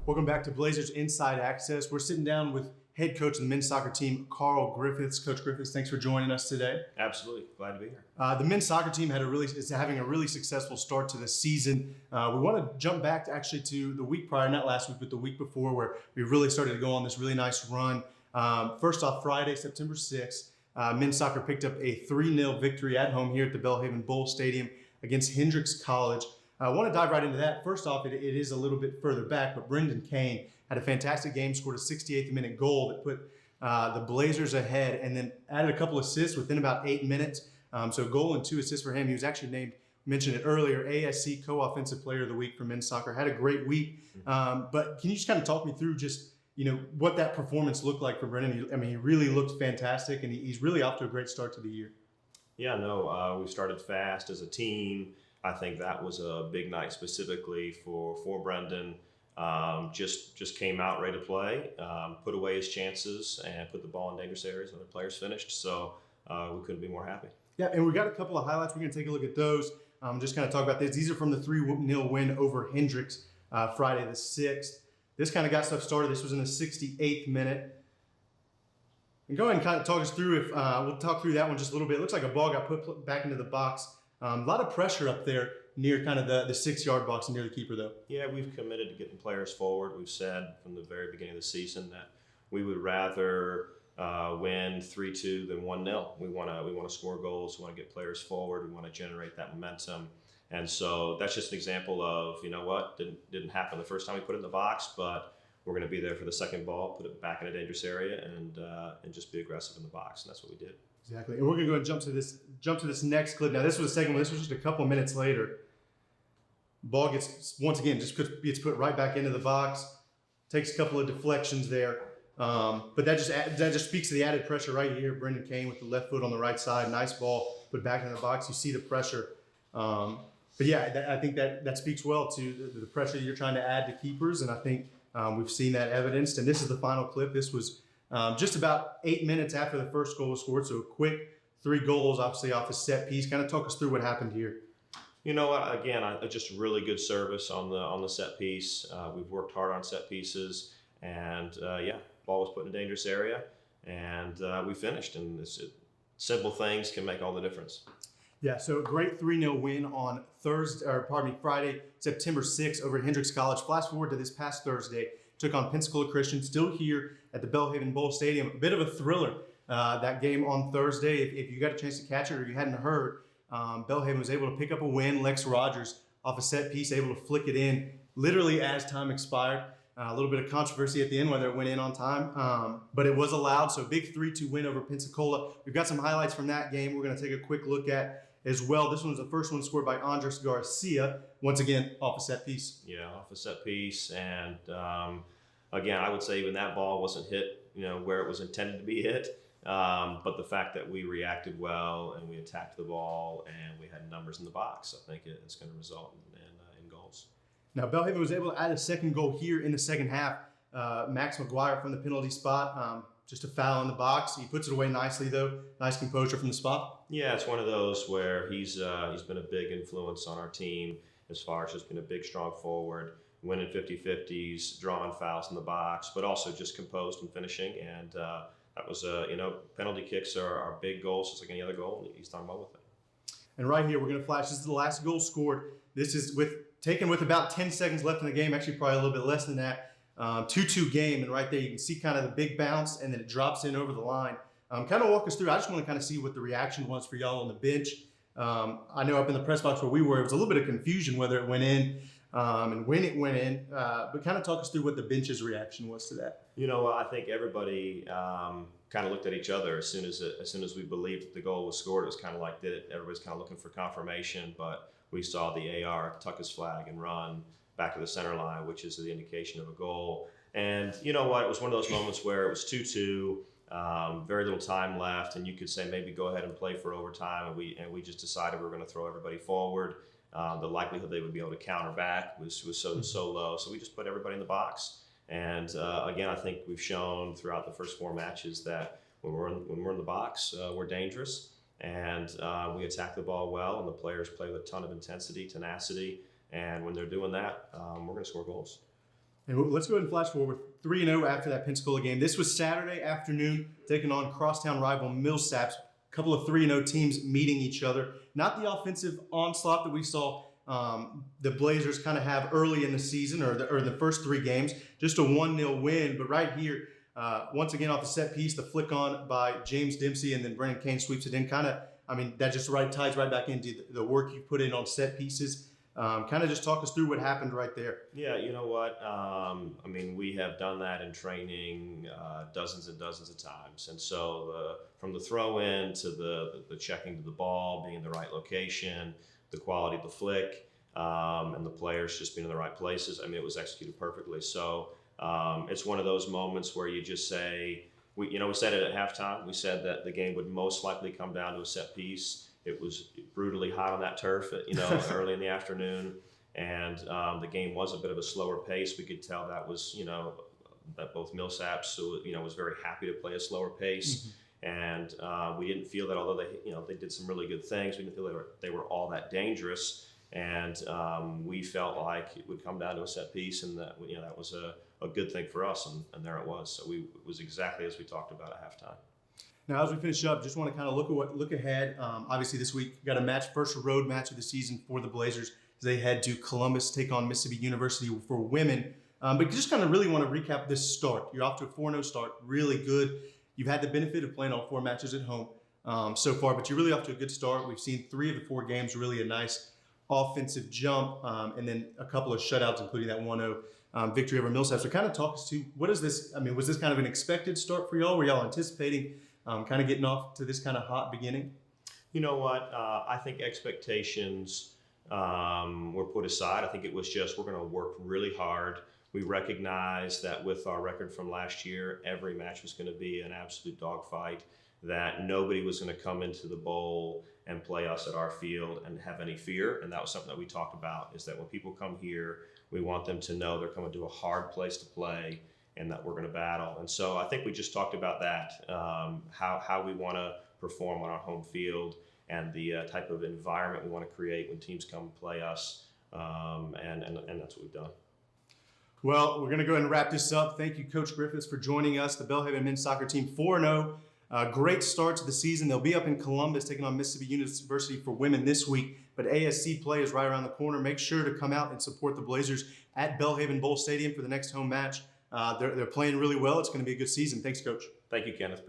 Welcome back to Blazers Inside Access. We're sitting down with head coach of the men's soccer team, Carl Griffiths. Coach Griffiths, thanks for joining us today. Absolutely. Glad to be here. The men's soccer team is having a really successful start to the season. We want to jump back to the week prior, not last week, but the week before, where we really started to go on this really nice run. First off, Friday, September 6th, men's soccer picked up a 3-0 victory at home here at the Belhaven Bowl Stadium against Hendrix College. I want to dive right into that. First off, it is a little bit further back, but Brendan Kane had a fantastic game, scored a 68th minute goal that put the Blazers ahead, and then added a couple assists within about 8 minutes. So goal and 2 assists for him. He was actually mentioned it earlier, ASC Co-Offensive Player of the Week for men's soccer. Had a great week. But can you just kind of talk me through what that performance looked like for Brendan? He really looked fantastic, and he's really off to a great start to the year. Yeah, no, we started fast as a team. I think that was a big night specifically for Brendan. Just came out ready to play, put away his chances, and put the ball in dangerous areas when the players finished. So we couldn't be more happy. Yeah, and we got a couple of highlights. We're going to take a look at those. Just kind of talk about this. These are from the 3-0 win over Hendrix Friday the 6th. This kind of got stuff started. This was in the 68th minute. And go ahead and kind of talk us through we'll talk through that one just a little bit. It looks like a ball got put back into the box. A lot of pressure up there near kind of the 6-yard box and near the keeper, though. Yeah, we've committed to getting players forward. We've said from the very beginning of the season that we would rather win 3-2 than 1-0. We want to score goals. We want to get players forward. We want to generate that momentum. And so that's just an example of, didn't happen the first time we put it in the box, but we're going to be there for the second ball, put it back in a dangerous area, and just be aggressive in the box. And that's what we did. Exactly. And we're going to go and jump to this next clip. Now, this was the second one. This was just a couple minutes later. Ball gets put right back into the box. Takes a couple of deflections there. But that just speaks to the added pressure right here. Brendan Kane with the left foot on the right side. Nice ball, put back in the box. You see the pressure. But yeah, I think that speaks well to the pressure you're trying to add to keepers. And I think we've seen that evidenced. And this is the final clip. This was just about 8 minutes after the first goal was scored. So a quick 3 goals, obviously off a set piece. Kind of talk us through what happened here. You know what? Again, just really good service on the set piece. We've worked hard on set pieces, and ball was put in a dangerous area, and we finished. And simple things can make all the difference. Yeah, so a great 3-0 win on Friday, September 6th over Hendrix College. Flash forward to this past Thursday, took on Pensacola Christian, still here at the Belhaven Bowl Stadium. A bit of a thriller, that game on Thursday. If you got a chance to catch it or you hadn't heard, Belhaven was able to pick up a win. Lex Rogers off a set piece, able to flick it in literally as time expired. A little bit of controversy at the end whether it went in on time, but it was allowed. So big 3-2 win over Pensacola. We've got some highlights from that game we're going to take a quick look at as well. This one was the first one scored by Andres Garcia, once again off a set piece. Yeah, off a set piece. And again, I would say even that ball wasn't hit where it was intended to be hit. But the fact that we reacted well and we attacked the ball and we had numbers in the box, I think it's going to result in goals. Now, Belhaven was able to add a second goal here in the second half. Max McGuire from the penalty spot, just a foul in the box. He puts it away nicely, though. Nice composure from the spot. Yeah, it's one of those where he's been a big influence on our team as far as just being a big, strong forward, winning 50-50s, drawing fouls in the box, but also just composed and finishing. And that was, penalty kicks are big goals, just like any other goal, and he's done well with it. And right here, we're going to flash. This is the last goal scored. This is taken with about 10 seconds left in the game, actually probably a little bit less than that. 2-2 game, and right there you can see kind of the big bounce, and then it drops in over the line. Kind of walk us through. I just want to kind of see what the reaction was for y'all on the bench. I know up in the press box where we were, it was a little bit of confusion whether it went in and when it went in. But kind of talk us through what the bench's reaction was to that. I think everybody kind of looked at each other as soon as we believed that the goal was scored. It was kind of like, everybody's kind of looking for confirmation, but we saw the AR tuck his flag and run back to the center line, which is the indication of a goal. And you know what? It was one of those moments where it was 2-2. Very little time left, and you could say maybe go ahead and play for overtime, and we just decided we were going to throw everybody forward. The likelihood they would be able to counter back was so low, so we just put everybody in the box. And again, I think we've shown throughout the first 4 matches that when we're in the box, we're dangerous. and we attack the ball well, and the players play with a ton of intensity, tenacity, and when they're doing that, we're going to score goals. And let's go ahead and flash forward. 3-0 after that Pensacola game. This was Saturday afternoon, taking on crosstown rival Millsaps. A couple of 3-0 teams meeting each other. Not the offensive onslaught that we saw the Blazers kind of have early in the season or the first 3 games. Just a 1-0 win. But right here, once again off the set piece, the flick on by James Dempsey, and then Brendan Kane sweeps it in. That just ties right back into the work you put in on set pieces. Kind of just talk us through what happened right there. Yeah, you know what? We have done that in training dozens and dozens of times. And so from the throw in to the checking to the ball, being in the right location, the quality of the flick, and the players just being in the right places, it was executed perfectly. So it's one of those moments where you just say, we said it at halftime. We said that the game would most likely come down to a set piece. It was brutally hot on that turf, early in the afternoon, and the game was a bit of a slower pace. We could tell that was, that both Millsaps, was very happy to play a slower pace, and we didn't feel that although they did some really good things, we didn't feel they were all that dangerous, and we felt like it would come down to a set piece, and that that was a good thing for us, and there it was. So it was exactly as we talked about at halftime. Now, as we finish up, just want to kind of look ahead. Obviously, this week got a first road match of the season for the Blazers as they head to Columbus, take on Mississippi University for women. But just kind of really want to recap this start. You're off to a 4-0 start, really good. You've had the benefit of playing all 4 matches at home so far, but you're really off to a good start. We've seen 3 of the 4 games, really a nice offensive jump, and then a couple of shutouts, including that 1-0 victory over Millsaps. So kind of talk us to, what is this? Was this kind of an expected start for y'all? Were y'all anticipating kind of getting off to this kind of hot beginning? You know what? I think expectations were put aside. I think it was just, we're going to work really hard. We recognize that with our record from last year, every match was going to be an absolute dogfight, that nobody was going to come into the bowl and play us at our field and have any fear. And that was something that we talked about, is that when people come here, we want them to know they're coming to a hard place to play, and that we're going to battle. And so I think we just talked about that, how we want to perform on our home field, and the type of environment we want to create when teams come play us, and that's what we've done. Well, we're going to go ahead and wrap this up. Thank you, Coach Griffiths, for joining us. The Belhaven men's soccer team 4-0. Great start to the season. They'll be up in Columbus taking on Mississippi University for women this week, but ASC play is right around the corner. Make sure to come out and support the Blazers at Belhaven Bowl Stadium for the next home match. They're playing really well. It's going to be a good season. Thanks, Coach. Thank you, Kenneth.